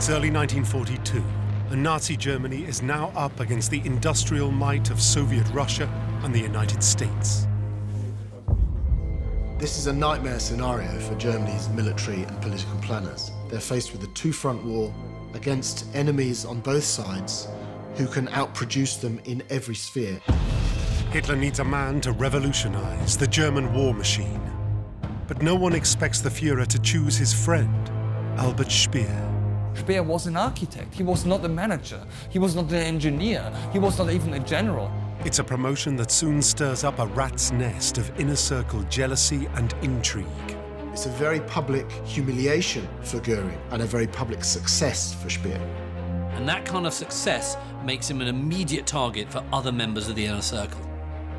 It's early 1942, and Nazi Germany is now up against the industrial might of Soviet Russia and the United States. This is a nightmare scenario for Germany's military and political planners. They're faced with a two-front war against enemies on both sides who can outproduce them in every sphere. Hitler needs a man to revolutionize the German war machine. But no one expects the Führer to choose his friend, Albert Speer. Speer was an architect. He was not a manager. He was not an engineer. He was not even a general. It's a promotion that soon stirs up a rat's nest of inner circle jealousy and intrigue. It's a very public humiliation for Göring and a very public success for Speer. And that kind of success makes him an immediate target for other members of the inner circle.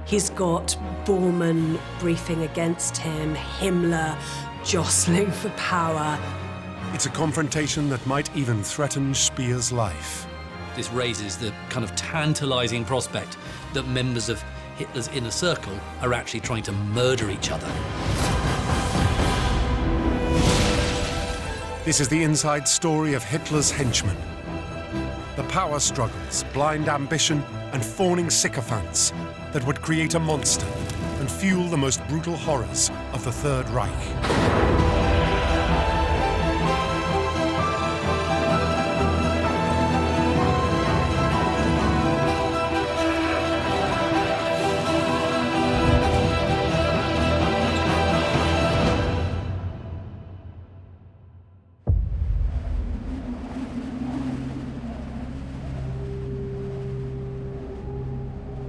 He's got Bormann briefing against him, Himmler jostling for power. It's a confrontation that might even threaten Speer's life. This raises the kind of tantalizing prospect that members of Hitler's inner circle are actually trying to murder each other. This is the inside story of Hitler's henchmen. The power struggles, blind ambition, and fawning sycophants that would create a monster and fuel the most brutal horrors of the Third Reich.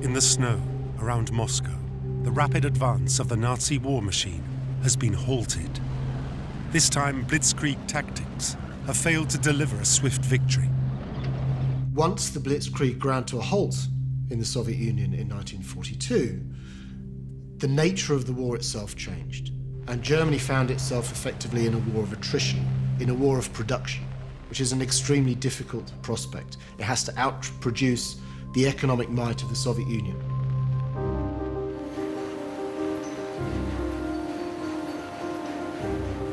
In the snow around Moscow, the rapid advance of the Nazi war machine has been halted. This time, Blitzkrieg tactics have failed to deliver a swift victory. Once the Blitzkrieg ground to a halt in the Soviet Union in 1942, the nature of the war itself changed, and Germany found itself effectively in a war of attrition, in a war of production, which is an extremely difficult prospect. It has to outproduce the economic might of the Soviet Union.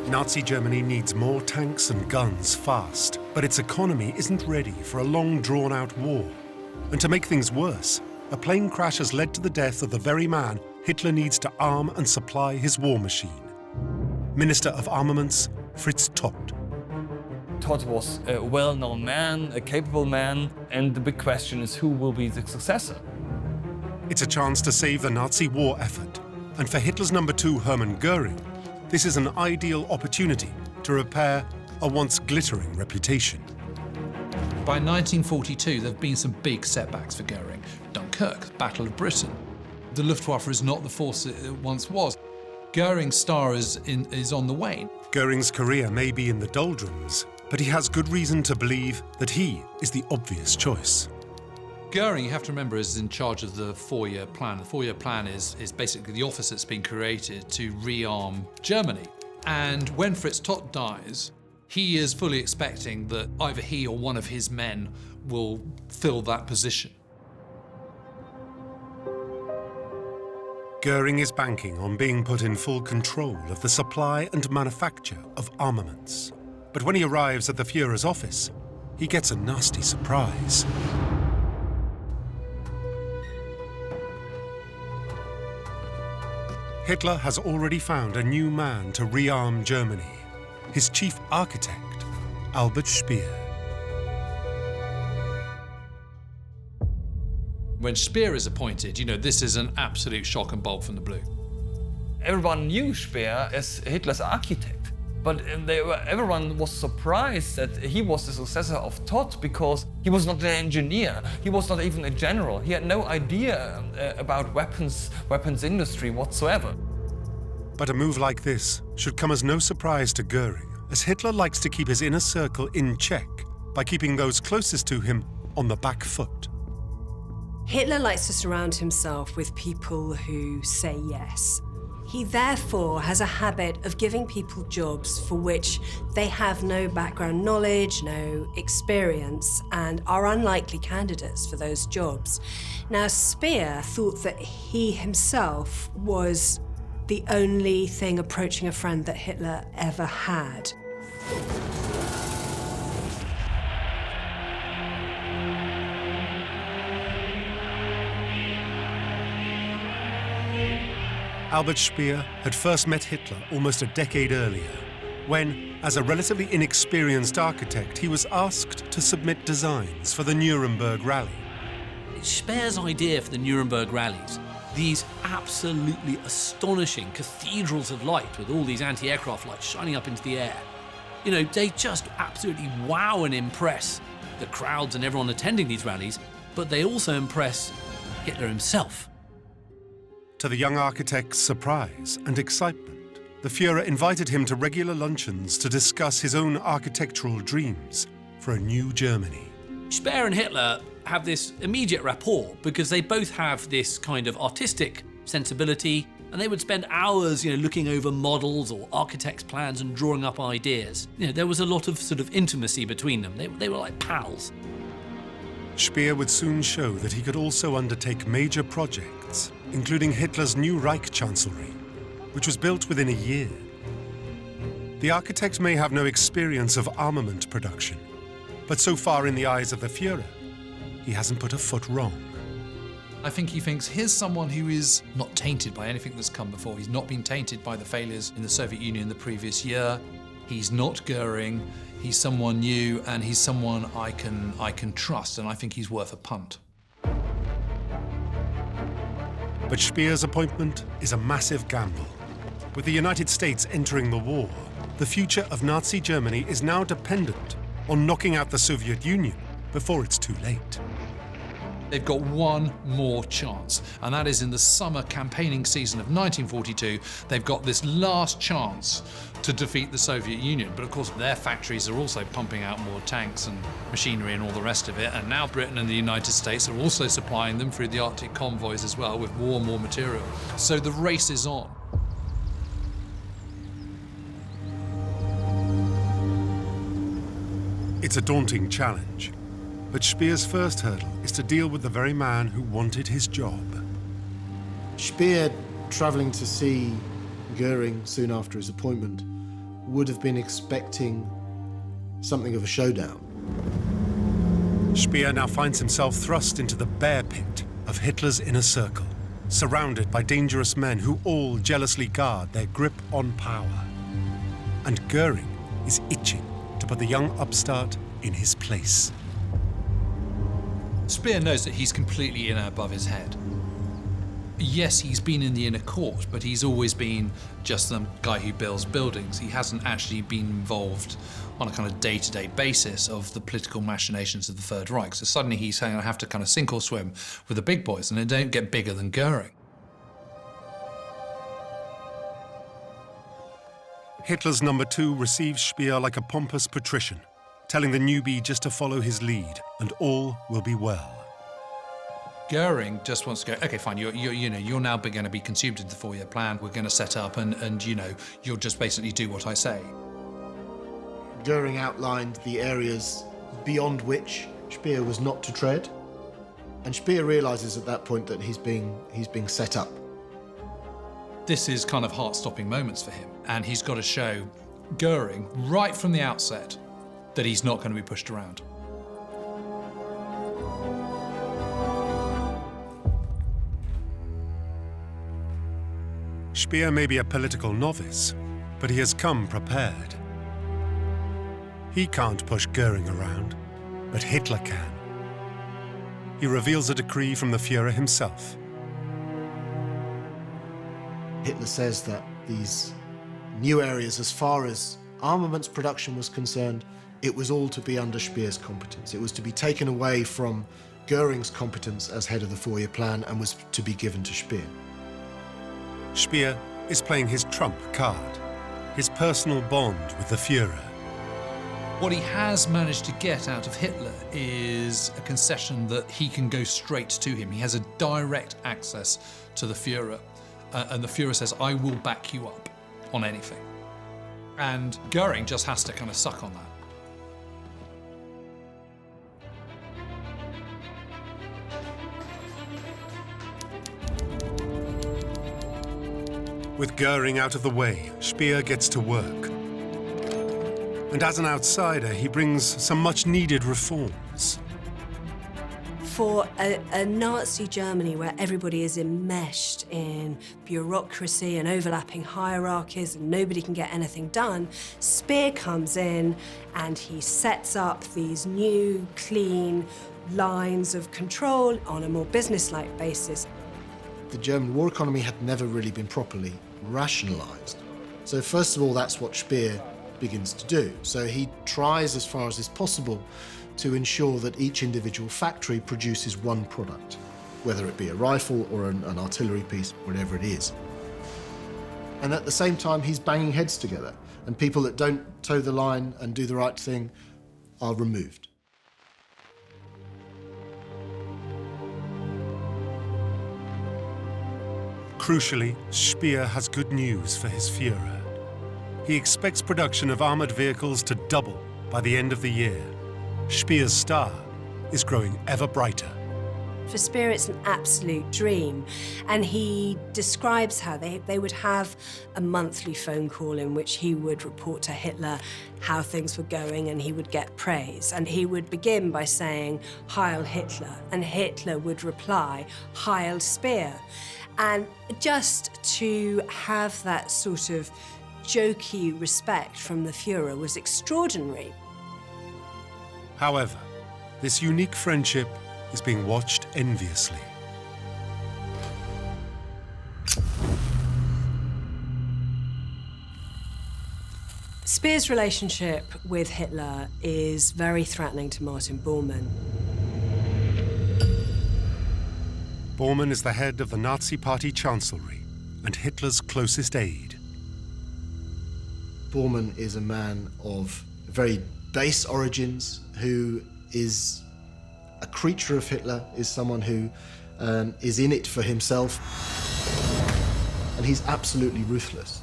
Nazi Germany needs more tanks and guns fast, but its economy isn't ready for a long, drawn-out war. And to make things worse, a plane crash has led to the death of the very man Hitler needs to arm and supply his war machine. Minister of Armaments, Fritz Todt. Todt was a well-known man, a capable man, and the big question is who will be the successor? It's a chance to save the Nazi war effort. And for Hitler's number two, Hermann Göring, this is an ideal opportunity to repair a once glittering reputation. By 1942, there have been some big setbacks for Göring. Dunkirk, Battle of Britain. The Luftwaffe is not the force it once was. Göring's star is on the wane. Göring's career may be in the doldrums, but he has good reason to believe that he is the obvious choice. Göring, you have to remember, is in charge of the four-year plan. The four-year plan is basically the office that's been created to rearm Germany. And when Fritz Todt dies, he is fully expecting that either he or one of his men will fill that position. Göring is banking on being put in full control of the supply and manufacture of armaments. But when he arrives at the Führer's office, he gets a nasty surprise. Hitler has already found a new man to rearm Germany, his chief architect, Albert Speer. When Speer is appointed, you know, this is an absolute shock and bolt from the blue. Everyone knew Speer as Hitler's architect, but everyone was surprised that he was the successor of Todt because he was not an engineer, he was not even a general, he had no idea about weapons industry whatsoever. But a move like this should come as no surprise to Göring, as Hitler likes to keep his inner circle in check by keeping those closest to him on the back foot. Hitler likes to surround himself with people who say yes. He therefore has a habit of giving people jobs for which they have no background knowledge, no experience, and are unlikely candidates for those jobs. Now, Speer thought that he himself was the only thing approaching a friend that Hitler ever had. Albert Speer had first met Hitler almost a decade earlier, when, as a relatively inexperienced architect, he was asked to submit designs for the Nuremberg rally. Speer's idea for the Nuremberg rallies, these absolutely astonishing cathedrals of light with all these anti-aircraft lights shining up into the air, you know, they just absolutely wow and impress the crowds and everyone attending these rallies, but they also impress Hitler himself. To the young architect's surprise and excitement, the Führer invited him to regular luncheons to discuss his own architectural dreams for a new Germany. Speer and Hitler have this immediate rapport because they both have this kind of artistic sensibility, and they would spend hours, looking over models or architects' plans and drawing up ideas. There was a lot of sort of intimacy between them. They were like pals. Speer would soon show that he could also undertake major projects, including Hitler's new Reich chancellery, which was built within a year. The architect may have no experience of armament production, but so far in the eyes of the Führer, he hasn't put a foot wrong. I think he thinks here's someone who is not tainted by anything that's come before. He's not been tainted by the failures in the Soviet Union the previous year. He's not Göring. He's someone new, and he's someone I can trust, and I think he's worth a punt. But Speer's appointment is a massive gamble. With the United States entering the war, the future of Nazi Germany is now dependent on knocking out the Soviet Union before it's too late. They've got one more chance, and that is in the summer campaigning season of 1942. They've got this last chance to defeat the Soviet Union. But of course, their factories are also pumping out more tanks and machinery and all the rest of it. And now Britain and the United States are also supplying them through the Arctic convoys as well with more and more material. So the race is on. It's a daunting challenge. But Speer's first hurdle is to deal with the very man who wanted his job. Speer, travelling to see Göring soon after his appointment, would have been expecting something of a showdown. Speer now finds himself thrust into the bear pit of Hitler's inner circle, surrounded by dangerous men who all jealously guard their grip on power. And Göring is itching to put the young upstart in his place. Speer knows that he's completely in above his head. Yes, he's been in the inner court, but he's always been just the guy who builds buildings. He hasn't actually been involved on a kind of day-to-day basis of the political machinations of the Third Reich. So suddenly he's saying, I have to kind of sink or swim with the big boys, and they don't get bigger than Göring. Hitler's number 2 receives Speer like a pompous patrician, telling the newbie just to follow his lead, and all will be well. Göring just wants to go, okay, fine, you're now going to be consumed into the 4-year plan. We're going to set up, and you'll just basically do what I say. Göring outlined the areas beyond which Speer was not to tread, and Speer realizes at that point that he's being set up. This is kind of heart-stopping moments for him, and he's got to show Göring right from the outset that he's not going to be pushed around. Speer may be a political novice, but he has come prepared. He can't push Göring around, but Hitler can. He reveals a decree from the Führer himself. Hitler says that these new areas, as far as armaments production was concerned, it was all to be under Speer's competence. It was to be taken away from Göring's competence as head of the 4-year plan and was to be given to Speer. Speer is playing his trump card, his personal bond with the Führer. What he has managed to get out of Hitler is a concession that he can go straight to him. He has a direct access to the Führer, and the Führer says, I will back you up on anything. And Göring just has to kind of suck on that. With Göring out of the way, Speer gets to work. And as an outsider, he brings some much-needed reforms. For a Nazi Germany where everybody is enmeshed in bureaucracy and overlapping hierarchies and nobody can get anything done, Speer comes in and he sets up these new, clean lines of control on a more business-like basis. The German war economy had never really been properly rationalised. So first of all, that's what Speer begins to do. So he tries as far as is possible to ensure that each individual factory produces one product, whether it be a rifle or an artillery piece, whatever it is. And at the same time, he's banging heads together, and people that don't toe the line and do the right thing are removed. Crucially, Speer has good news for his Führer. He expects production of armoured vehicles to double by the end of the year. Speer's star is growing ever brighter. For Speer, it's an absolute dream. And he describes how they would have a monthly phone call in which he would report to Hitler how things were going and he would get praise. And he would begin by saying, "Heil Hitler," and Hitler would reply, "Heil Speer." And just to have that sort of jokey respect from the Führer was extraordinary. However, this unique friendship is being watched enviously. Speer's relationship with Hitler is very threatening to Martin Bormann. Bormann is the head of the Nazi Party chancellery and Hitler's closest aide. Bormann is a man of very base origins who is a creature of Hitler, is someone who is in it for himself, and he's absolutely ruthless.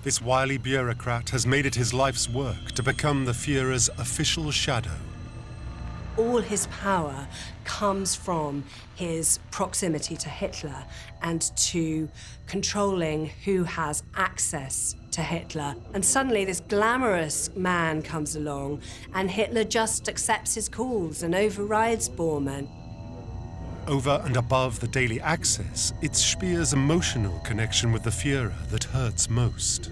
This wily bureaucrat has made it his life's work to become the Führer's official shadow. All his power comes from his proximity to Hitler and to controlling who has access to Hitler. And suddenly this glamorous man comes along and Hitler just accepts his calls and overrides Bormann. Over and above the daily access, it's Speer's emotional connection with the Führer that hurts most.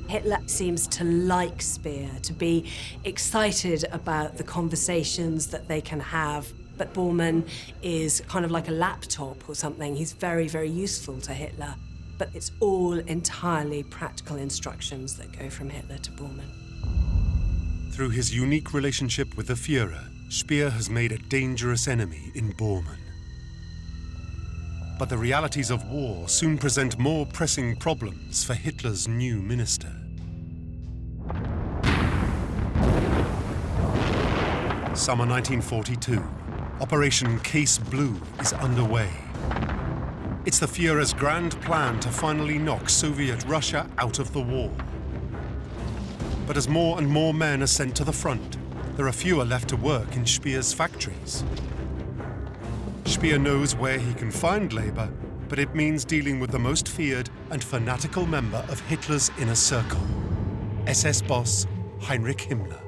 Hitler seems to like Speer, to be excited about the conversations that they can have. But Bormann is kind of like a laptop or something. He's very, very useful to Hitler. But it's all entirely practical instructions that go from Hitler to Bormann. Through his unique relationship with the Führer, Speer has made a dangerous enemy in Bormann. But the realities of war soon present more pressing problems for Hitler's new minister. Summer 1942. Operation Case Blue is underway. It's the Führer's grand plan to finally knock Soviet Russia out of the war. But as more and more men are sent to the front, there are fewer left to work in Speer's factories. Speer knows where he can find labor, but it means dealing with the most feared and fanatical member of Hitler's inner circle, SS boss Heinrich Himmler.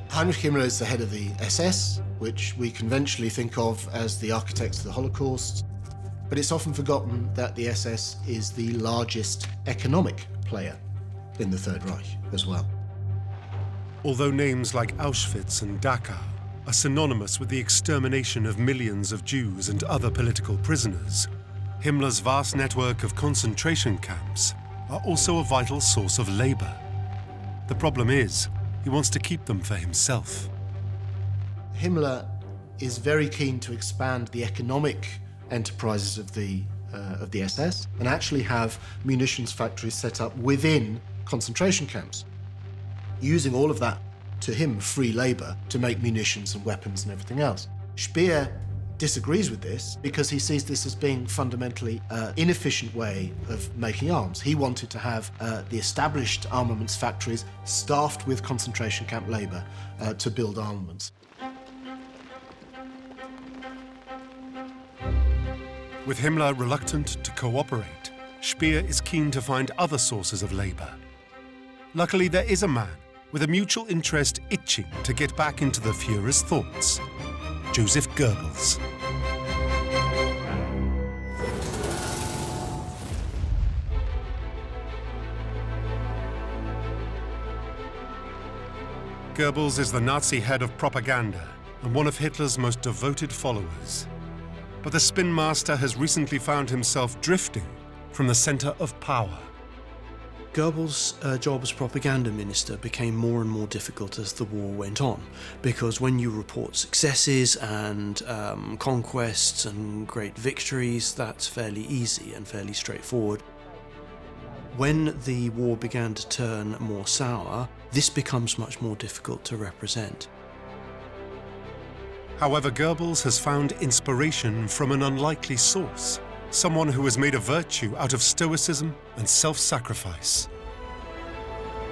Heinrich Himmler is the head of the SS, which we conventionally think of as the architects of the Holocaust. But it's often forgotten that the SS is the largest economic player in the Third Reich as well. Although names like Auschwitz and Dachau are synonymous with the extermination of millions of Jews and other political prisoners, Himmler's vast network of concentration camps are also a vital source of labor. The problem is, he wants to keep them for himself. Himmler is very keen to expand the economic enterprises of the SS and actually have munitions factories set up within concentration camps, using all of that, to him, free labor to make munitions and weapons and everything else. Speer disagrees with this because he sees this as being fundamentally an inefficient way of making arms. He wanted to have the established armaments factories staffed with concentration camp labor to build armaments. With Himmler reluctant to cooperate, Speer is keen to find other sources of labour. Luckily, there is a man with a mutual interest itching to get back into the Führer's thoughts: Joseph Goebbels. Goebbels is the Nazi head of propaganda and one of Hitler's most devoted followers. But the spin master has recently found himself drifting from the centre of power. Goebbels' job as propaganda minister became more and more difficult as the war went on, because when you report successes and conquests and great victories, that's fairly easy and fairly straightforward. When the war began to turn more sour, this becomes much more difficult to represent. However, Goebbels has found inspiration from an unlikely source, someone who has made a virtue out of stoicism and self-sacrifice.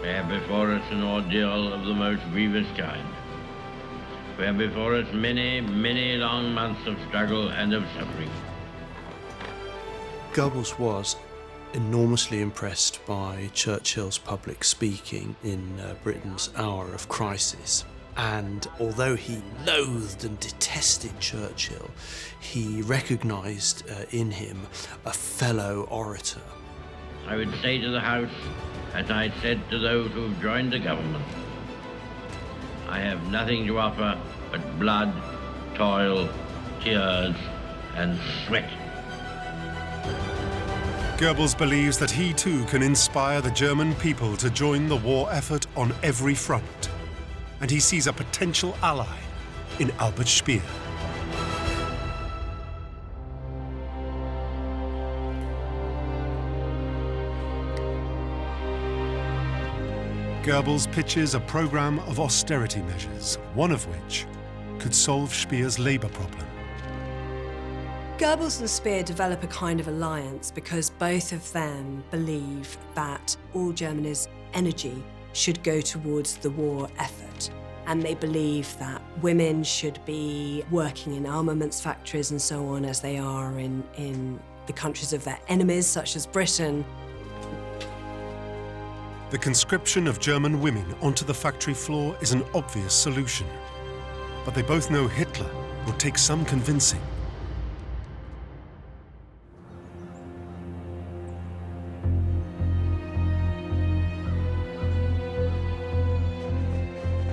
We have before us an ordeal of the most grievous kind. We have before us many, many long months of struggle and of suffering. Goebbels was enormously impressed by Churchill's public speaking in Britain's hour of crisis. And although he loathed and detested Churchill, he recognised in him a fellow orator. I would say to the House, as I said to those who've joined the government, I have nothing to offer but blood, toil, tears, and sweat. Goebbels believes that he too can inspire the German people to join the war effort on every front. And he sees a potential ally in Albert Speer. Goebbels pitches a program of austerity measures, one of which could solve Speer's labour problem. Goebbels and Speer develop a kind of alliance because both of them believe that all Germany's energy should go towards the war effort. And they believe that women should be working in armaments factories and so on, as they are in the countries of their enemies, such as Britain. The conscription of German women onto the factory floor is an obvious solution. But they both know Hitler will take some convincing.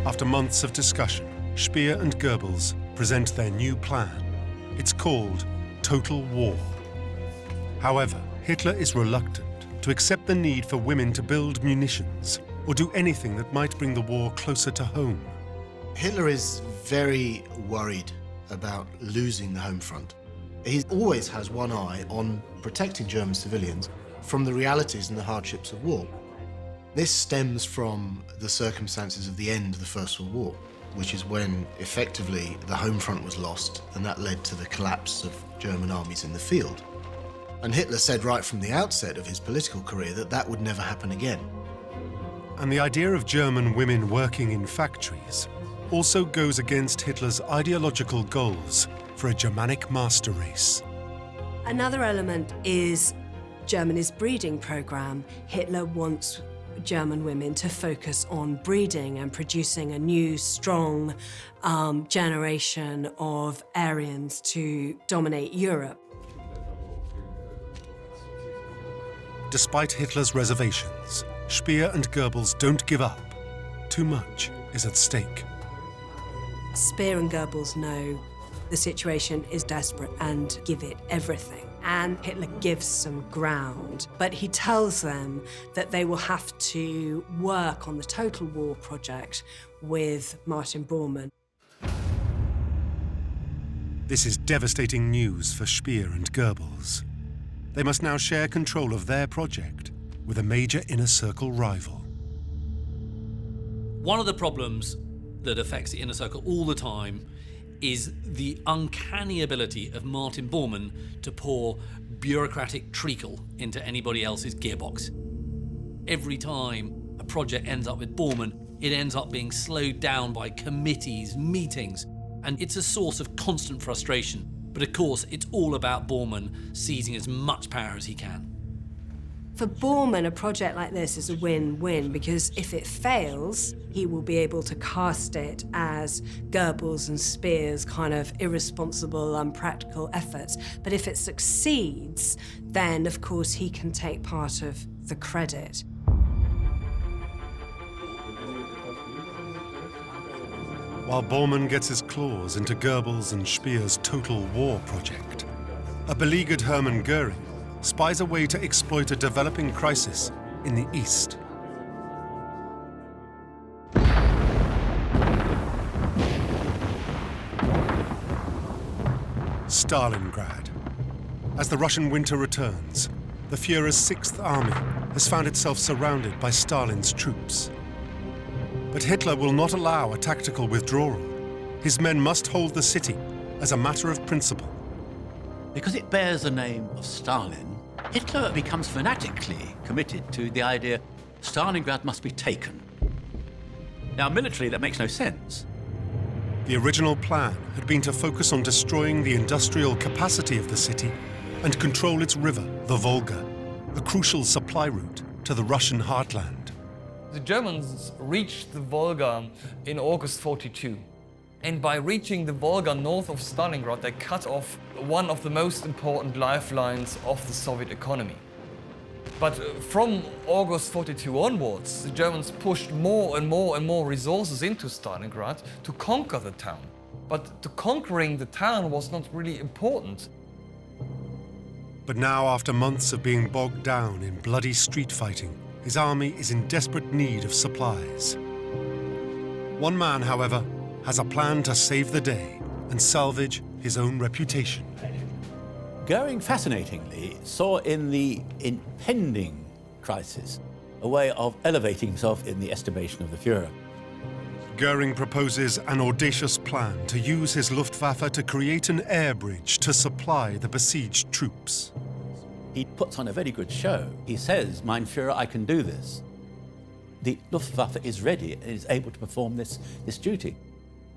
After months of discussion, Speer and Goebbels present their new plan. It's called Total War. However, Hitler is reluctant to accept the need for women to build munitions or do anything that might bring the war closer to home. Hitler is very worried about losing the home front. He always has one eye on protecting German civilians from the realities and the hardships of war. This stems from the circumstances of the end of the First World War, which is when effectively the home front was lost, and that led to the collapse of German armies in the field. And Hitler said right from the outset of his political career that that would never happen again. And the idea of German women working in factories also goes against Hitler's ideological goals for a Germanic master race. Another element is Germany's breeding program. Hitler wants German women to focus on breeding and producing a new, strong generation of Aryans to dominate Europe. Despite Hitler's reservations, Speer and Goebbels don't give up. Too much is at stake. Speer and Goebbels know the situation is desperate and give it everything. And Hitler gives some ground, but he tells them that they will have to work on the Total War project with Martin Bormann. This is devastating news for Speer and Goebbels. They must now share control of their project with a major inner circle rival. One of the problems that affects the inner circle all the time is the uncanny ability of Martin Bormann to pour bureaucratic treacle into anybody else's gearbox. Every time a project ends up with Bormann, it ends up being slowed down by committees, meetings, and it's a source of constant frustration. But of course, it's all about Bormann seizing as much power as he can. For Bormann, a project like this is a win-win because if it fails, he will be able to cast it as Goebbels and Speer's kind of irresponsible, unpractical efforts. But if it succeeds, then of course he can take part of the credit. While Bormann gets his claws into Goebbels and Speer's total war project, a beleaguered Hermann Göring spies a way to exploit a developing crisis in the East. Stalingrad. As the Russian winter returns, the Führer's 6th Army has found itself surrounded by Stalin's troops. But Hitler will not allow a tactical withdrawal. His men must hold the city as a matter of principle. Because it bears the name of Stalin, Hitler becomes fanatically committed to the idea Stalingrad must be taken. Now, militarily, that makes no sense. The original plan had been to focus on destroying the industrial capacity of the city and control its river, the Volga, a crucial supply route to the Russian heartland. The Germans reached the Volga in August 42. And by reaching the Volga north of Stalingrad, they cut off one of the most important lifelines of the Soviet economy. But from August 42 onwards, the Germans pushed more and more resources into Stalingrad to conquer the town. But conquering the town was not really important. But now, after months of being bogged down in bloody street fighting, his army is in desperate need of supplies. One man, however, has a plan to save the day and salvage his own reputation. Göring, fascinatingly, saw in the impending crisis a way of elevating himself in the estimation of the Führer. Göring proposes an audacious plan to use his Luftwaffe to create an air bridge to supply the besieged troops. He puts on a very good show. He says, "Mein Führer, I can do this." The Luftwaffe is ready and is able to perform this duty.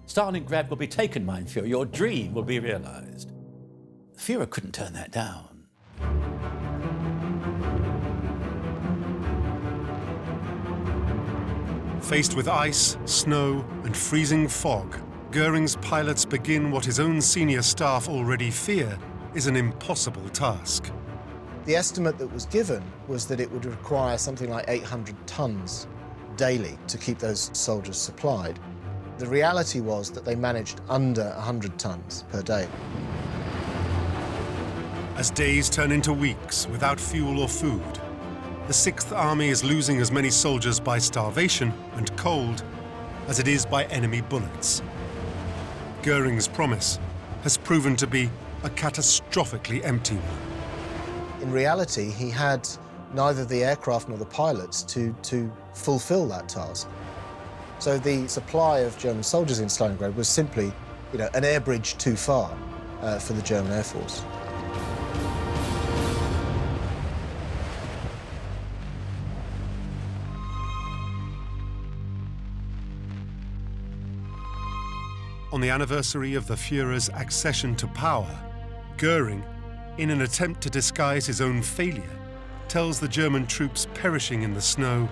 Stalingrad will be taken, mein Führer. Your dream will be realized. Führer couldn't turn that down. Faced with ice, snow, and freezing fog, Göring's pilots begin what his own senior staff already fear is an impossible task. The estimate that was given was that it would require something like 800 tons daily to keep those soldiers supplied. The reality was that they managed under 100 tons per day. As days turn into weeks without fuel or food, the 6th Army is losing as many soldiers by starvation and cold as it is by enemy bullets. Göring's promise has proven to be a catastrophically empty one. In reality, he had neither the aircraft nor the pilots to fulfill that task. So the supply of German soldiers in Stalingrad was simply, an air bridge too far for the German Air Force. On the anniversary of the Führer's accession to power, Göring, in an attempt to disguise his own failure, tells the German troops perishing in the snow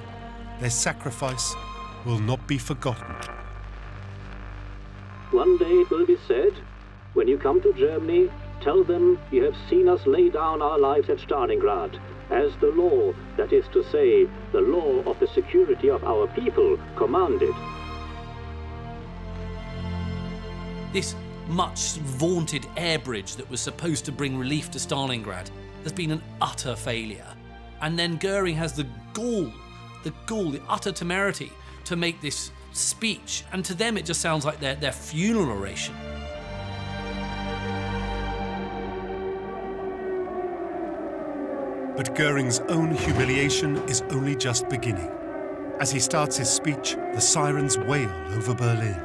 their sacrifice will not be forgotten. One day it will be said, when you come to Germany, tell them you have seen us lay down our lives at Stalingrad, as the law, that is to say, the law of the security of our people, commanded. This much vaunted air bridge that was supposed to bring relief to Stalingrad has been an utter failure. And then Göring has the gall, the utter temerity to make this speech. And to them it just sounds like their funeral oration. But Göring's own humiliation is only just beginning. As he starts his speech, the sirens wail over Berlin.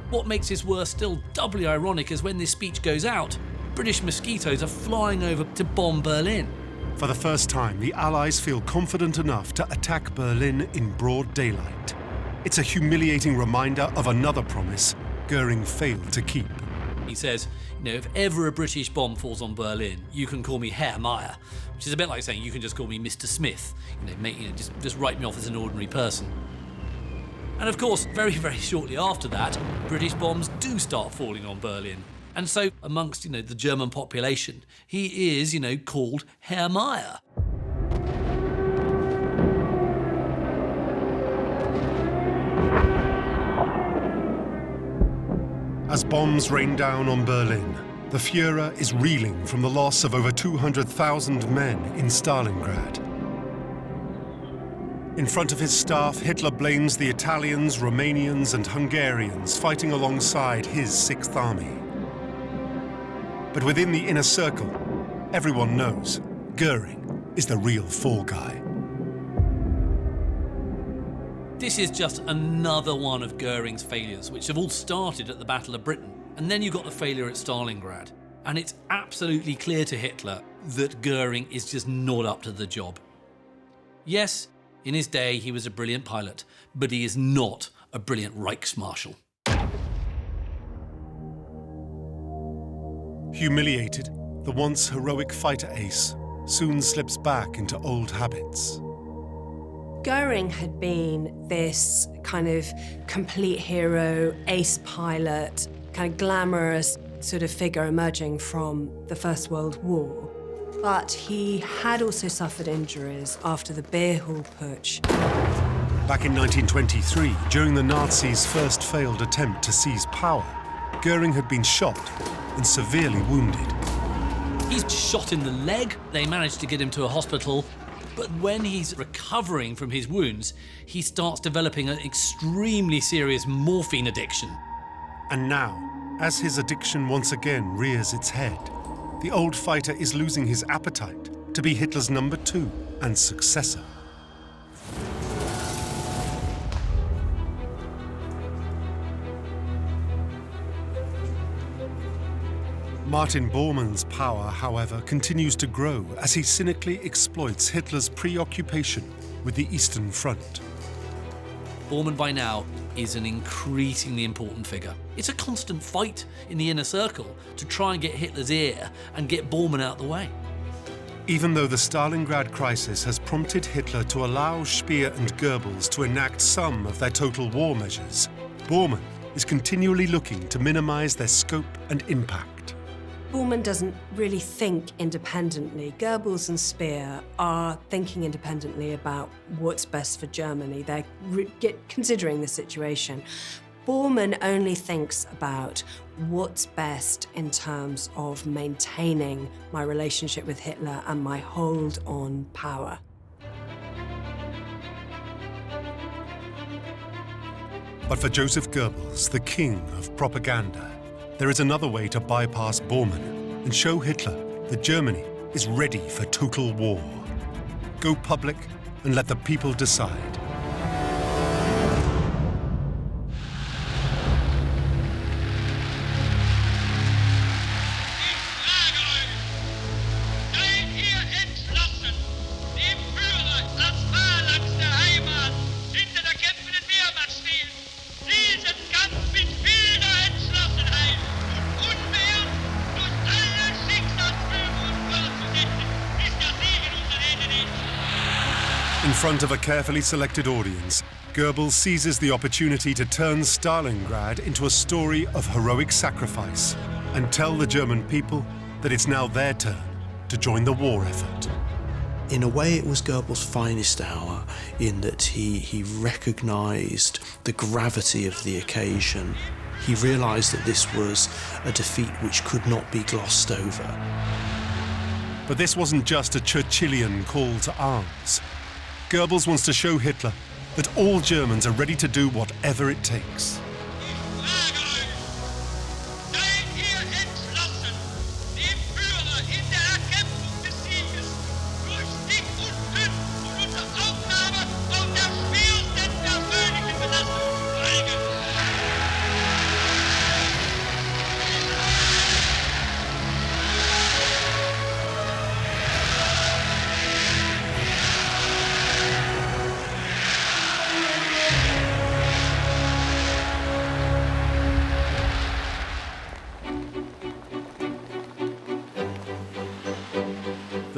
What makes this worse still doubly ironic is when this speech goes out, British mosquitoes are flying over to bomb Berlin. For the first time, the Allies feel confident enough to attack Berlin in broad daylight. It's a humiliating reminder of another promise Göring failed to keep. He says, if ever a British bomb falls on Berlin, you can call me Herr Meyer, which is a bit like saying you can just call me Mr. Smith. Just write me off as an ordinary person. And of course, very, very shortly after that, British bombs do start falling on Berlin. And so, amongst, the German population, he is, called Herr Meyer. As bombs rain down on Berlin, the Führer is reeling from the loss of over 200,000 men in Stalingrad. In front of his staff, Hitler blames the Italians, Romanians, and Hungarians fighting alongside his Sixth Army. But within the inner circle, everyone knows Göring is the real fall guy. This is just another one of Göring's failures, which have all started at the Battle of Britain. And then you got the failure at Stalingrad. And it's absolutely clear to Hitler that Göring is just not up to the job. Yes, in his day he was a brilliant pilot, but he is not a brilliant Reichsmarshal. Humiliated, the once heroic fighter ace soon slips back into old habits. Göring had been this kind of complete hero, ace pilot, kind of glamorous sort of figure emerging from the First World War. But he had also suffered injuries after the Beer Hall Putsch. Back in 1923, during the Nazis' first failed attempt to seize power, Göring had been shot and severely wounded. He's shot in the leg. They managed to get him to a hospital. But when he's recovering from his wounds, he starts developing an extremely serious morphine addiction. And now, as his addiction once again rears its head, the old fighter is losing his appetite to be Hitler's number 2 and successor. Martin Bormann's power, however, continues to grow as he cynically exploits Hitler's preoccupation with the Eastern Front. Bormann by now is an increasingly important figure. It's a constant fight in the inner circle to try and get Hitler's ear and get Bormann out of the way. Even though the Stalingrad crisis has prompted Hitler to allow Speer and Goebbels to enact some of their total war measures, Bormann is continually looking to minimize their scope and impact. Bormann doesn't really think independently. Goebbels and Speer are thinking independently about what's best for Germany. They're considering the situation. Bormann only thinks about what's best in terms of maintaining my relationship with Hitler and my hold on power. But for Joseph Goebbels, the king of propaganda, there is another way to bypass Bormann and show Hitler that Germany is ready for total war. Go public and let the people decide. In front of a carefully selected audience, Goebbels seizes the opportunity to turn Stalingrad into a story of heroic sacrifice and tell the German people that it's now their turn to join the war effort. In a way, it was Goebbels' finest hour in that he recognised the gravity of the occasion. He realised that this was a defeat which could not be glossed over. But this wasn't just a Churchillian call to arms. Goebbels wants to show Hitler that all Germans are ready to do whatever it takes.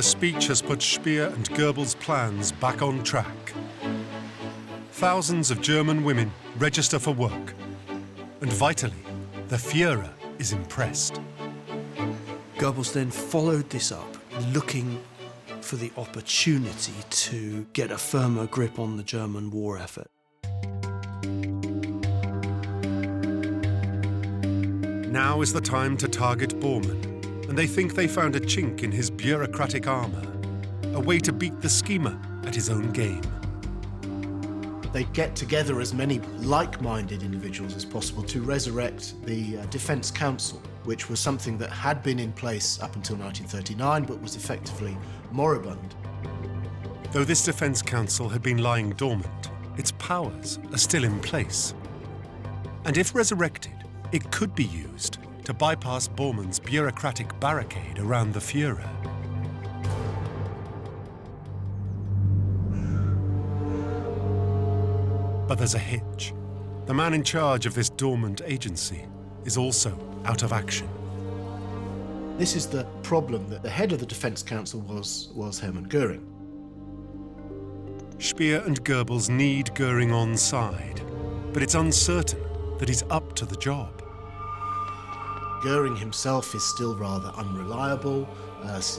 The speech has put Speer and Goebbels' plans back on track. Thousands of German women register for work. And vitally, the Führer is impressed. Goebbels then followed this up, looking for the opportunity to get a firmer grip on the German war effort. Now is the time to target Bormann, and they think they found a chink in his bureaucratic armour, a way to beat the schemer at his own game. They get together as many like-minded individuals as possible to resurrect the Defence Council, which was something that had been in place up until 1939, but was effectively moribund. Though this Defence Council had been lying dormant, its powers are still in place. And if resurrected, it could be used to bypass Bormann's bureaucratic barricade around the Führer. But there's a hitch. The man in charge of this dormant agency is also out of action. This is the problem that the head of the Defence Council was Hermann Göring. Speer and Goebbels need Göring on side, but it's uncertain that he's up to the job. Göring himself is still rather unreliable.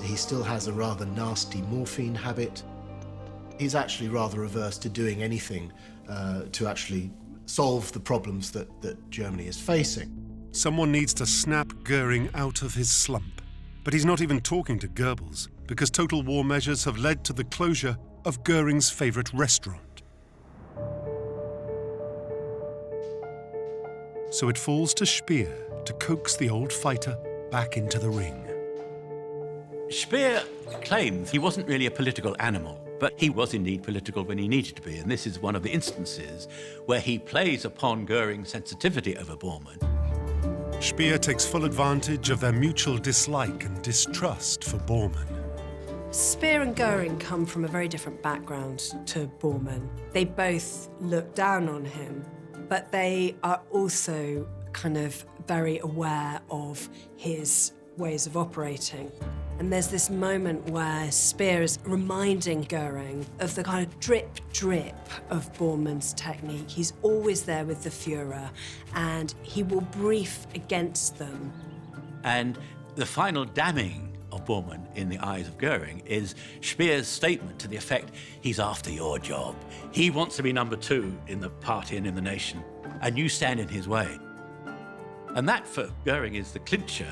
He still has a rather nasty morphine habit. He's actually rather averse to doing anything to actually solve the problems that Germany is facing. Someone needs to snap Göring out of his slump. But he's not even talking to Goebbels, because total war measures have led to the closure of Göring's favourite restaurant. So it falls to Speer to coax the old fighter back into the ring. Speer claims he wasn't really a political animal, but he was indeed political when he needed to be, and this is one of the instances where he plays upon Göring's sensitivity over Bormann. Speer takes full advantage of their mutual dislike and distrust for Bormann. Speer and Göring come from a very different background to Bormann. They both look down on him, but they are also kind of very aware of his ways of operating. And there's this moment where Speer is reminding Göring of the kind of drip of Bormann's technique. He's always there with the Führer, and he will brief against them. And the final damning of Bormann in the eyes of Göring is Speer's statement to the effect, he's after your job. He wants to be number two in the party and in the nation, and you stand in his way. And that, for Göring, is the clincher.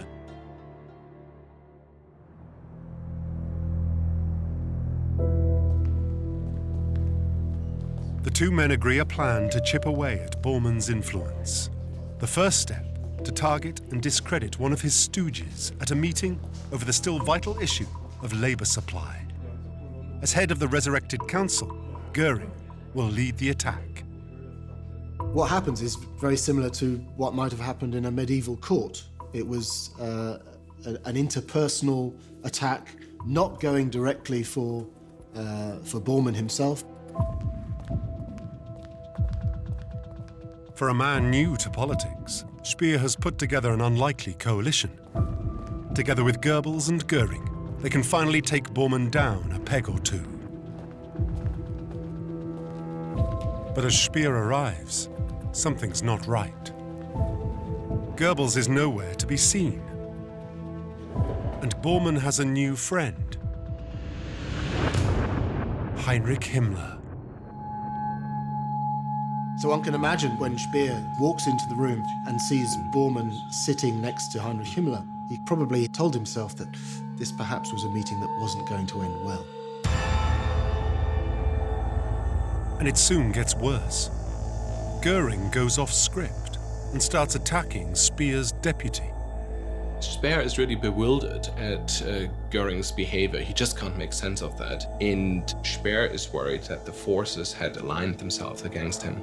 The two men agree a plan to chip away at Bormann's influence. The first step, to target and discredit one of his stooges at a meeting over the still vital issue of labour supply. As head of the resurrected council, Göring will lead the attack. What happens is very similar to what might have happened in a medieval court. It was an interpersonal attack, not going directly for Bormann himself. For a man new to politics, Speer has put together an unlikely coalition. Together with Goebbels and Göring, they can finally take Bormann down a peg or two. But as Speer arrives, something's not right. Goebbels is nowhere to be seen. And Bormann has a new friend. Heinrich Himmler. So one can imagine when Speer walks into the room and sees Bormann sitting next to Heinrich Himmler, he probably told himself that this perhaps was a meeting that wasn't going to end well. And it soon gets worse. Göring goes off script and starts attacking Speer's deputy. Speer is really bewildered at Göring's behavior. He just can't make sense of that. And Speer is worried that the forces had aligned themselves against him.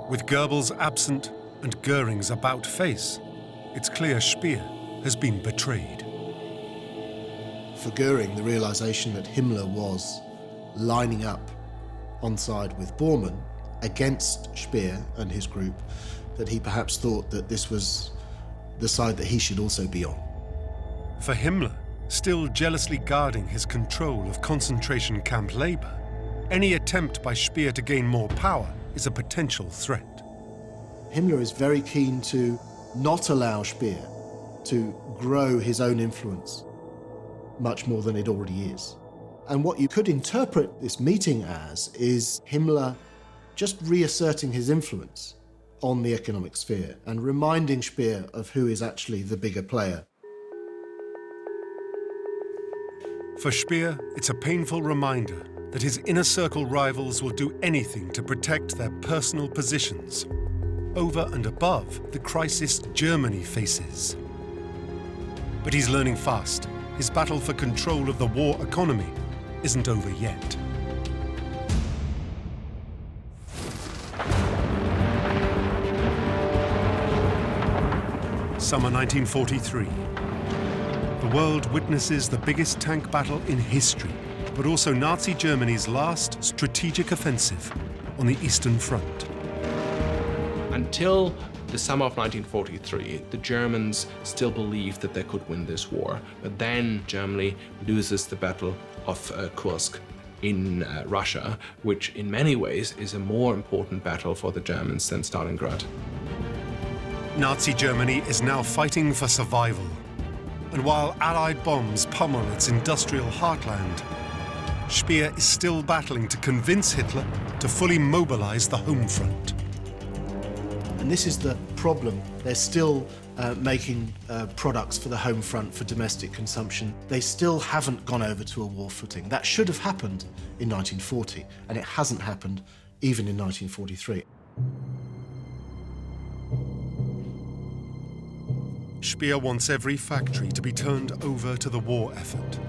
With Goebbels absent and Göring's about face, it's clear Speer has been betrayed. For Göring, the realization that Himmler was lining up on side with Bormann against Speer and his group, that he perhaps thought that this was the side that he should also be on. For Himmler, Still jealously guarding his control of concentration camp labor, any attempt by Speer to gain more power is a potential threat. Himmler is very keen to not allow Speer to grow his own influence much more than it already is. And what you could interpret this meeting as is Himmler just reasserting his influence on the economic sphere and reminding Speer of who is actually the bigger player. For Speer, it's a painful reminder that his inner circle rivals will do anything to protect their personal positions, over and above the crisis Germany faces. But he's learning fast. His battle for control of the war economy isn't over yet. Summer 1943. The world witnesses the biggest tank battle in history, but also Nazi Germany's last strategic offensive on the Eastern Front. Until the summer of 1943, the Germans still believed that they could win this war. But then Germany loses the Battle of Kursk in Russia, which in many ways is a more important battle for the Germans than Stalingrad. Nazi Germany is now fighting for survival. And while Allied bombs pummel its industrial heartland, Speer is still battling to convince Hitler to fully mobilize the home front. And this is the problem. They're still making products for the home front for domestic consumption. They still haven't gone over to a war footing. That should have happened in 1940, and it hasn't happened even in 1943. Speer wants every factory to be turned over to the war effort.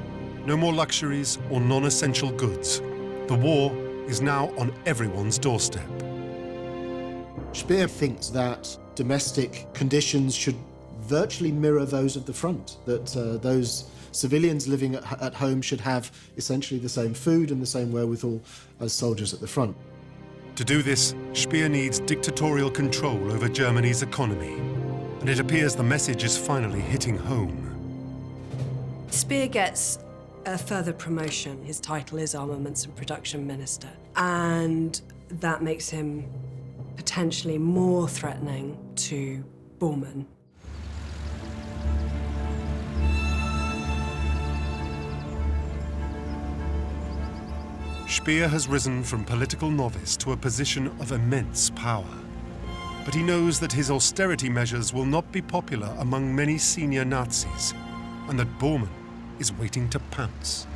No more luxuries or non-essential goods. The war is now on everyone's doorstep. Speer thinks that domestic conditions should virtually mirror those of the front, that those civilians living at home should have essentially the same food and the same wherewithal as soldiers at the front. To do this, Speer needs dictatorial control over Germany's economy. And it appears the message is finally hitting home. Speer gets a further promotion. His title is Armaments and Production Minister. And that makes him potentially more threatening to Bormann. Speer has risen from political novice to a position of immense power. But he knows that his austerity measures will not be popular among many senior Nazis, and that Bormann is waiting to pounce.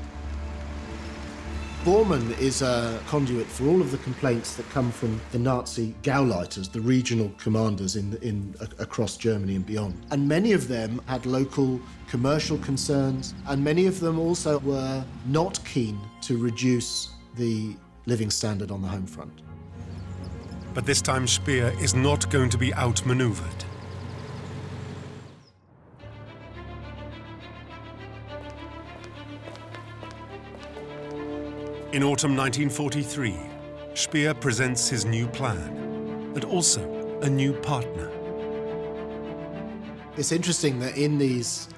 Bormann is a conduit for all of the complaints that come from the Nazi Gauleiters, the regional commanders across Germany and beyond. And many of them had local commercial concerns, and many of them also were not keen to reduce the living standard on the home front. But this time Speer is not going to be outmaneuvered. In autumn 1943, Speer presents his new plan, and also a new partner. It's interesting that in these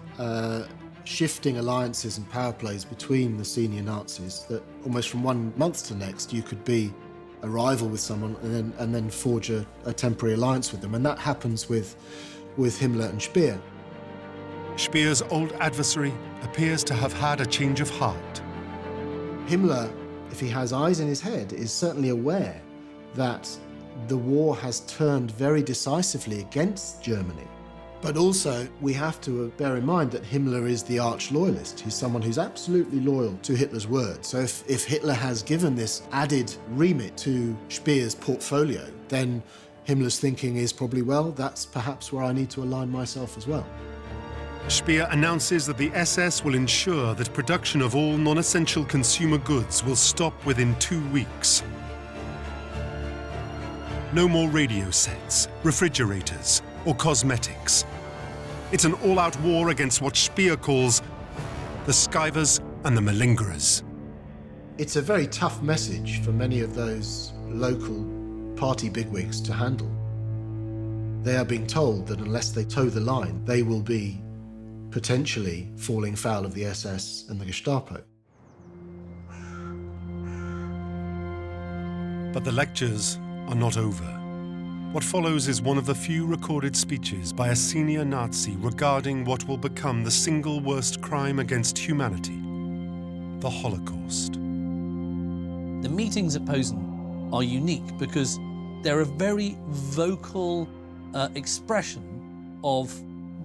shifting alliances and power plays between the senior Nazis, that almost from one month to next, you could be a rival with someone and then forge a temporary alliance with them. And that happens with Himmler and Speer. Speer's old adversary appears to have had a change of heart. Himmler, if he has eyes in his head, is certainly aware that the war has turned very decisively against Germany. But also, we have to bear in mind that Himmler is the arch-loyalist. He's someone who's absolutely loyal to Hitler's word. So if Hitler has given this added remit to Speer's portfolio, then Himmler's thinking is probably, well, that's perhaps where I need to align myself as well. Speer announces that the SS will ensure that production of all non-essential consumer goods will stop within 2 weeks. No more radio sets, refrigerators, or cosmetics. It's an all-out war against what Speer calls the skivers and the malingerers. It's a very tough message for many of those local party bigwigs to handle. They are being told that unless they toe the line, they will be potentially falling foul of the SS and the Gestapo. But the lectures are not over. What follows is one of the few recorded speeches by a senior Nazi regarding what will become the single worst crime against humanity, the Holocaust. The meetings at Posen are unique because they're a very vocal expression of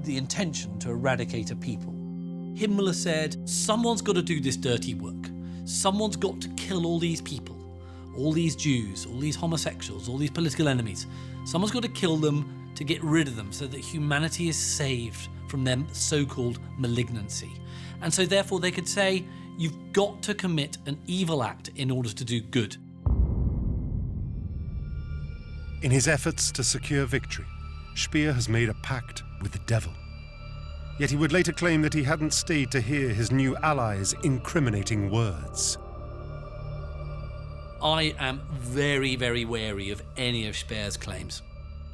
the intention to eradicate a people. Himmler said, someone's got to do this dirty work. Someone's got to kill all these people, all these Jews, all these homosexuals, all these political enemies. Someone's got to kill them to get rid of them so that humanity is saved from their so-called malignancy. And so therefore they could say, you've got to commit an evil act in order to do good. In his efforts to secure victory, Speer has made a pact with the devil. Yet he would later claim that he hadn't stayed to hear his new allies' incriminating words. I am very, very wary of any of Speer's claims.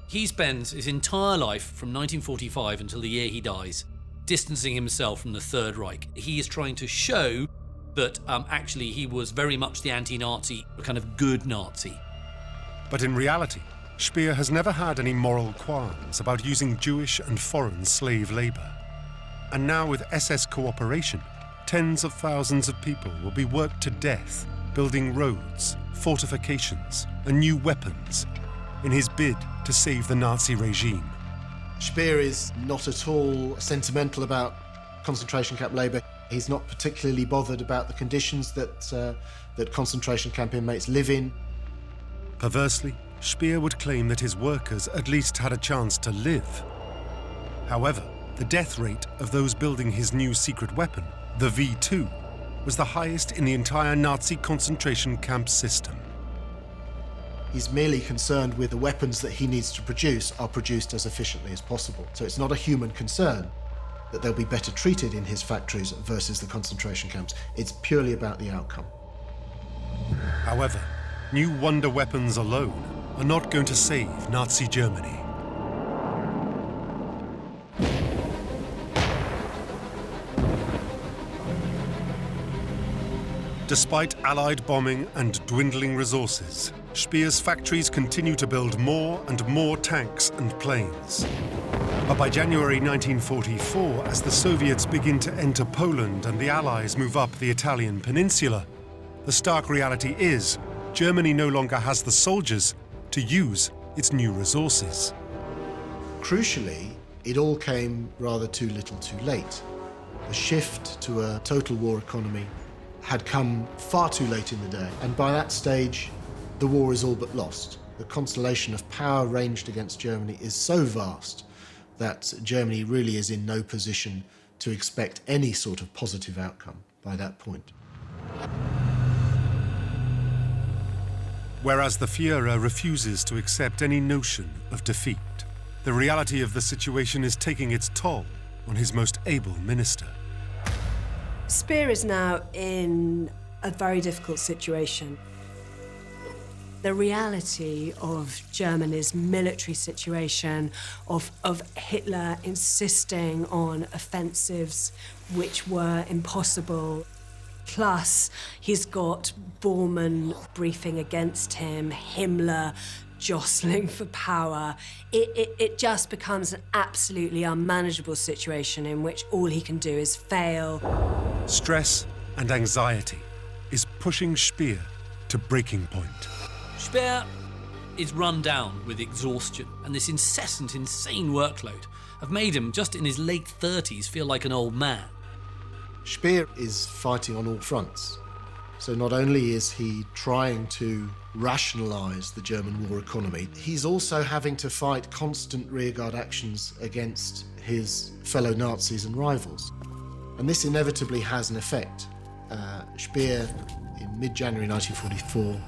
He spends his entire life from 1945 until the year he dies distancing himself from the Third Reich. He is trying to show that actually he was very much the anti-Nazi, a kind of good Nazi. But in reality, Speer has never had any moral qualms about using Jewish and foreign slave labour. And now with SS cooperation, tens of thousands of people will be worked to death building roads, fortifications, and new weapons in his bid to save the Nazi regime. Speer is not at all sentimental about concentration camp labour. He's not particularly bothered about the conditions that concentration camp inmates live in. Perversely, Speer would claim that his workers at least had a chance to live. However, the death rate of those building his new secret weapon, the V2, was the highest in the entire Nazi concentration camp system. He's merely concerned with the weapons that he needs to produce are produced as efficiently as possible. So it's not a human concern that they'll be better treated in his factories versus the concentration camps. It's purely about the outcome. However, new wonder weapons alone are not going to save Nazi Germany. Despite Allied bombing and dwindling resources, Speer's factories continue to build more and more tanks and planes. But by January 1944, as the Soviets begin to enter Poland and the Allies move up the Italian peninsula, the stark reality is Germany no longer has the soldiers to use its new resources. Crucially, it all came rather too little too late. The shift to a total war economy had come far too late in the day, and by that stage, the war is all but lost. The constellation of power ranged against Germany is so vast that Germany really is in no position to expect any sort of positive outcome by that point. Whereas the Führer refuses to accept any notion of defeat, the reality of the situation is taking its toll on his most able minister. Speer is now in a very difficult situation. The reality of Germany's military situation, of Hitler insisting on offensives which were impossible, plus he's got Bormann briefing against him, Himmler jostling for power. It just becomes an absolutely unmanageable situation in which all he can do is fail. Stress and anxiety is pushing Speer to breaking point. Speer is run down with exhaustion, and this incessant, insane workload have made him, just in his late 30s, feel like an old man. Speer is fighting on all fronts. So not only is he trying to rationalise the German war economy, he's also having to fight constant rearguard actions against his fellow Nazis and rivals. And this inevitably has an effect. Speer, in mid-January 1944,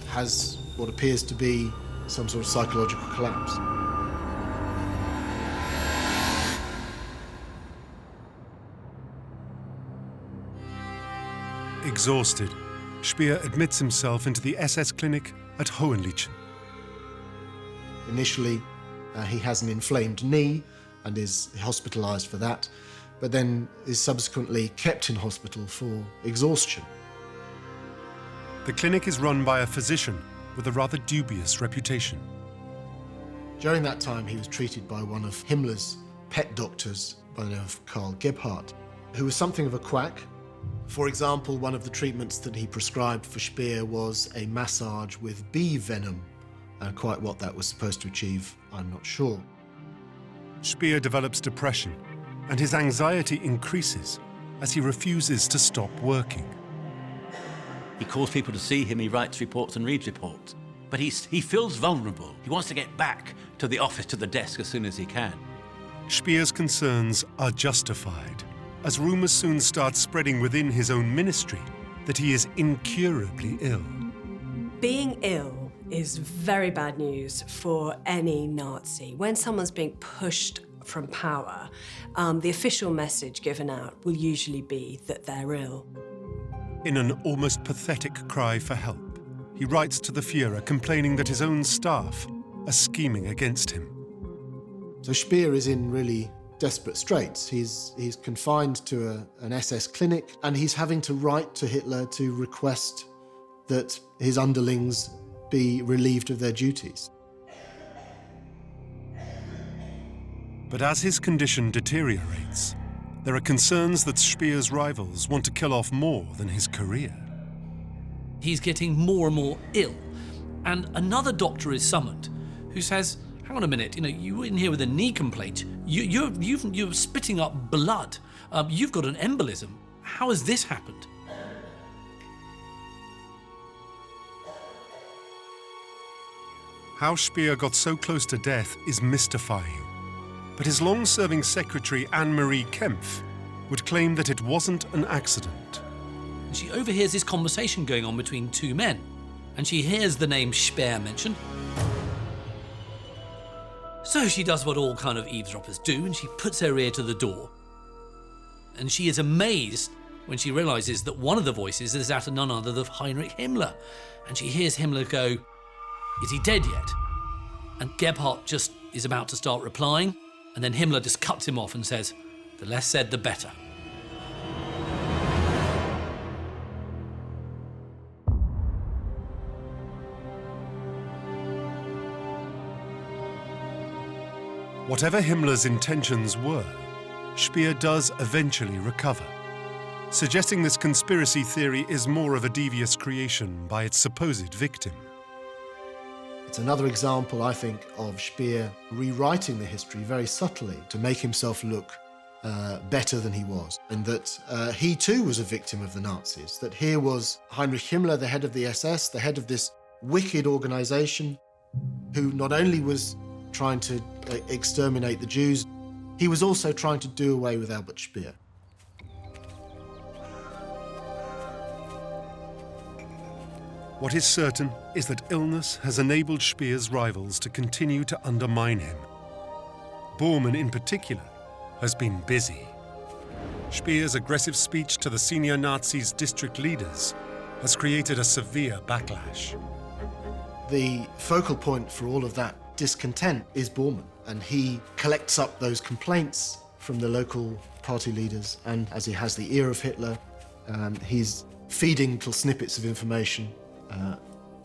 has what appears to be some sort of psychological collapse. Exhausted, Speer admits himself into the SS clinic at Hohenlychen. Initially, he has an inflamed knee and is hospitalised for that. but then is subsequently kept in hospital for exhaustion. The clinic is run by a physician with a rather dubious reputation. During that time, he was treated by one of Himmler's pet doctors by the name of Karl Gebhardt, who was something of a quack. For example, one of the treatments that he prescribed for Speer was a massage with bee venom. Quite what that was supposed to achieve, I'm not sure. Speer develops depression, and his anxiety increases as he refuses to stop working. He calls people to see him, he writes reports and reads reports. But he feels vulnerable. He wants to get back to the office, to the desk as soon as he can. Speer's concerns are justified, as rumours soon start spreading within his own ministry that he is incurably ill. Being ill is very bad news for any Nazi. When someone's being pushed from power, the official message given out will usually be that they're ill. In an almost pathetic cry for help, he writes to the Führer complaining that his own staff are scheming against him. So Speer is in really desperate straits. He's confined to an SS clinic, and he's having to write to Hitler to request that his underlings be relieved of their duties. But as his condition deteriorates, there are concerns that Speer's rivals want to kill off more than his career. He's getting more and more ill, and another doctor is summoned who says, hang on a minute, you were in here with a knee complaint. You're spitting up blood. You've got an embolism. How has this happened? How Speer got so close to death is mystifying. But his long-serving secretary, Anne-Marie Kempf, would claim that it wasn't an accident. She overhears this conversation going on between two men, and she hears the name Speer mentioned. So she does what all kind of eavesdroppers do, and she puts her ear to the door. And she is amazed when she realizes that one of the voices is that of none other than Heinrich Himmler. And she hears Himmler go, "Is he dead yet?" And Gebhardt just is about to start replying, and then Himmler just cuts him off and says, "The less said, the better." Whatever Himmler's intentions were, Speer does eventually recover, suggesting this conspiracy theory is more of a devious creation by its supposed victim. It's another example, I think, of Speer rewriting the history very subtly to make himself look better than he was, and that he too was a victim of the Nazis, that here was Heinrich Himmler, the head of the SS, the head of this wicked organization, who not only was trying to exterminate the Jews, he was also trying to do away with Albert Speer. What is certain is that illness has enabled Speer's rivals to continue to undermine him. Bormann, in particular, has been busy. Speer's aggressive speech to the senior Nazis' district leaders has created a severe backlash. The focal point for all of that discontent is Bormann, and he collects up those complaints from the local party leaders, and as he has the ear of Hitler, he's feeding little snippets of information,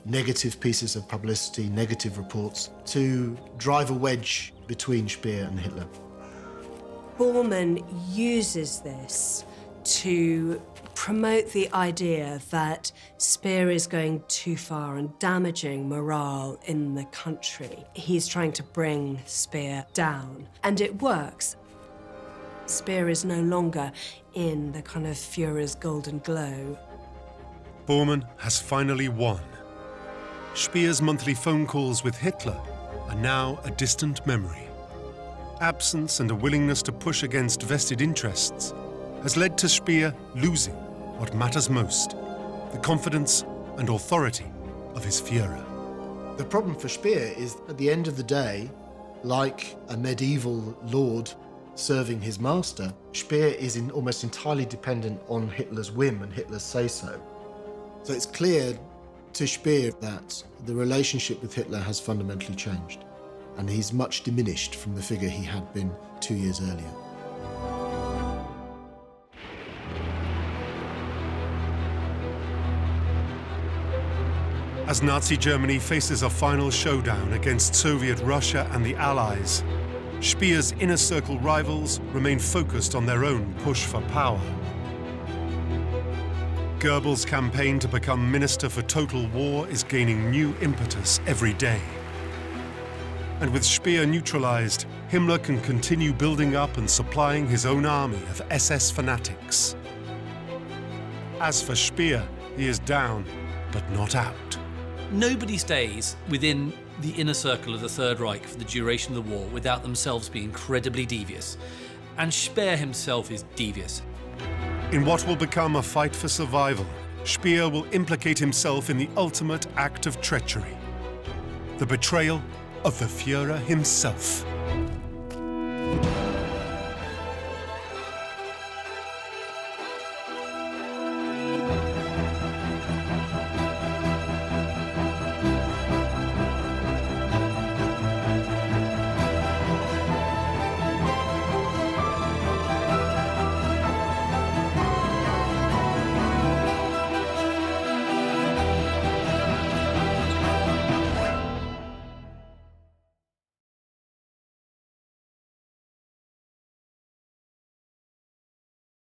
negative pieces of publicity, negative reports, to drive a wedge between Speer and Hitler. Bormann uses this to promote the idea that Speer is going too far and damaging morale in the country. He's trying to bring Speer down, and it works. Speer is no longer in the kind of Führer's golden glow. Bormann has finally won. Speer's monthly phone calls with Hitler are now a distant memory. Absence and a willingness to push against vested interests has led to Speer losing what matters most, the confidence and authority of his Führer. The problem for Speer is, at the end of the day, like a medieval lord serving his master, Speer is almost entirely dependent on Hitler's whim and Hitler's say-so. So it's clear to Speer that the relationship with Hitler has fundamentally changed, and he's much diminished from the figure he had been 2 years earlier. As Nazi Germany faces a final showdown against Soviet Russia and the Allies, Speer's inner circle rivals remain focused on their own push for power. Goebbels' campaign to become Minister for Total War is gaining new impetus every day. And with Speer neutralized, Himmler can continue building up and supplying his own army of SS fanatics. As for Speer, he is down, but not out. Nobody stays within the inner circle of the Third Reich for the duration of the war without themselves being incredibly devious. And Speer himself is devious. In what will become a fight for survival, Speer will implicate himself in the ultimate act of treachery, the betrayal of the Führer himself.